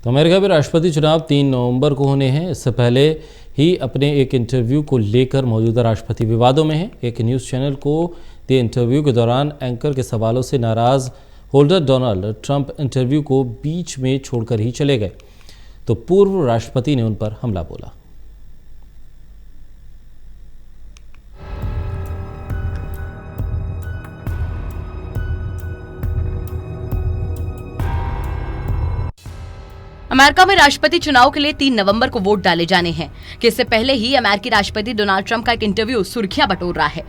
तो अमेरिका में राष्ट्रपति चुनाव 3 नवंबर को होने हैं। इससे पहले ही अपने एक इंटरव्यू को लेकर मौजूदा राष्ट्रपति विवादों में है। एक न्यूज़ चैनल को दिए इंटरव्यू के दौरान एंकर के सवालों से नाराज होल्डर डोनाल्ड ट्रंप इंटरव्यू को बीच में छोड़कर ही चले गए, तो पूर्व राष्ट्रपति ने उन पर हमला बोला। अमेरिका में राष्ट्रपति चुनाव के लिए 3 नवंबर को वोट डाले जाने हैं कि इससे पहले ही अमेरिकी राष्ट्रपति डोनाल्ड ट्रंप का एक इंटरव्यू सुर्खियां बटोर रहा है।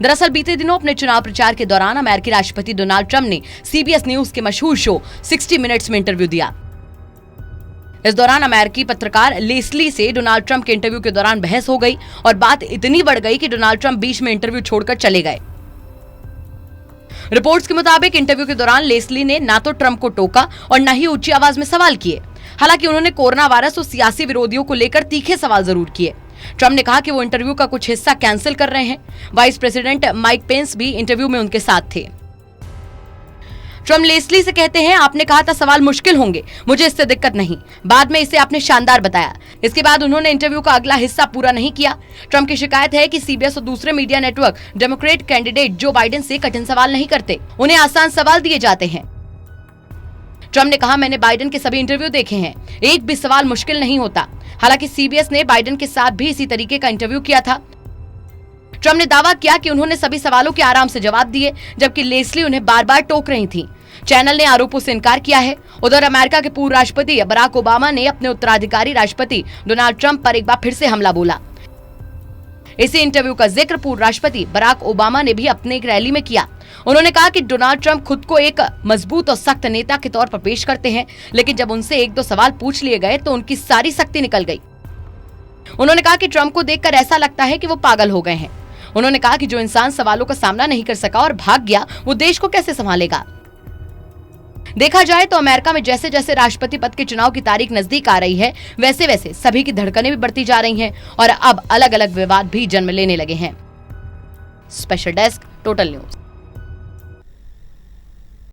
दरअसल बीते दिनों अपने चुनाव प्रचार के दौरान अमेरिकी राष्ट्रपति डोनाल्ड ट्रंप ने CBS न्यूज के मशहूर शो 60 मिनट्स में इंटरव्यू दिया। इस दौरान अमेरिकी पत्रकार लेस्ली से डोनाल्ड ट्रंप के इंटरव्यू के दौरान बहस हो गई और बात इतनी बढ़ गई कि डोनाल्ड ट्रंप बीच में इंटरव्यू छोड़कर चले गए। रिपोर्ट्स के मुताबिक इंटरव्यू के दौरान लेस्ली ने ना तो ट्रंप को टोका और न ही ऊंची आवाज में सवाल किए। हालांकि उन्होंने कोरोना वायरस और सियासी विरोधियों को लेकर तीखे सवाल जरूर किए। ट्रंप ने कहा कि वो इंटरव्यू का कुछ हिस्सा कैंसिल कर रहे हैं। वाइस प्रेसिडेंट माइक पेंस भी इंटरव्यू में उनके साथ थे। ट्रंप लेस्ली से कहते हैं, आपने कहा था सवाल मुश्किल होंगे, मुझे इससे दिक्कत नहीं। बाद में इसे आपने शानदार बताया। इसके बाद उन्होंने इंटरव्यू का अगला हिस्सा पूरा नहीं किया। ट्रंप की शिकायत है कि CBS और दूसरे media network Democrat candidate Joe Biden से कठिन सवाल नहीं करते, उन्हें आसान सवाल दिए जाते हैं। ट्रंप ने कहा, मैंने बाइडेन के सभी इंटरव्यू देखे हैं, एक भी सवाल मुश्किल नहीं होता। हालांकि CBS ने बाइडेन के साथ भी इसी तरीके का इंटरव्यू किया था। ट्रंप ने दावा किया कि उन्होंने सभी सवालों के आराम से जवाब दिए, जबकि लेस्ली उन्हें बार बार टोक रही थी। चैनल ने आरोपों से इनकार किया है। उधर अमेरिका के पूर्व राष्ट्रपति बराक ओबामा ने अपने उत्तराधिकारी राष्ट्रपति डोनाल्ड ट्रंप पर एक बार फिर से हमला बोला। इसी इंटरव्यू का जिक्र पूर्व राष्ट्रपति बराक ओबामा ने भी अपने एक रैली में किया। उन्होंने कहा कि डोनाल्ड ट्रंप खुद को एक मजबूत और सख्त नेता के तौर पर पेश करते हैं, लेकिन जब उनसे 1-2 सवाल पूछ लिए गए तो उनकी सारी शक्ति निकल गई। उन्होंने कहा कि ट्रंप को देखकर ऐसा लगता है कि वो पागल हो गए हैं। उन्होंने कहा कि जो इंसान सवालों का सामना नहीं कर सका और भाग गया, वो देश को कैसे संभालेगा। देखा जाए तो अमेरिका में जैसे जैसे राष्ट्रपति पद के चुनाव की तारीख नजदीक आ रही है, वैसे वैसे सभी की धड़कनें भी बढ़ती जा रही हैं और अब अलग अलग विवाद भी जन्म लेने लगे हैं। Special desk, total news.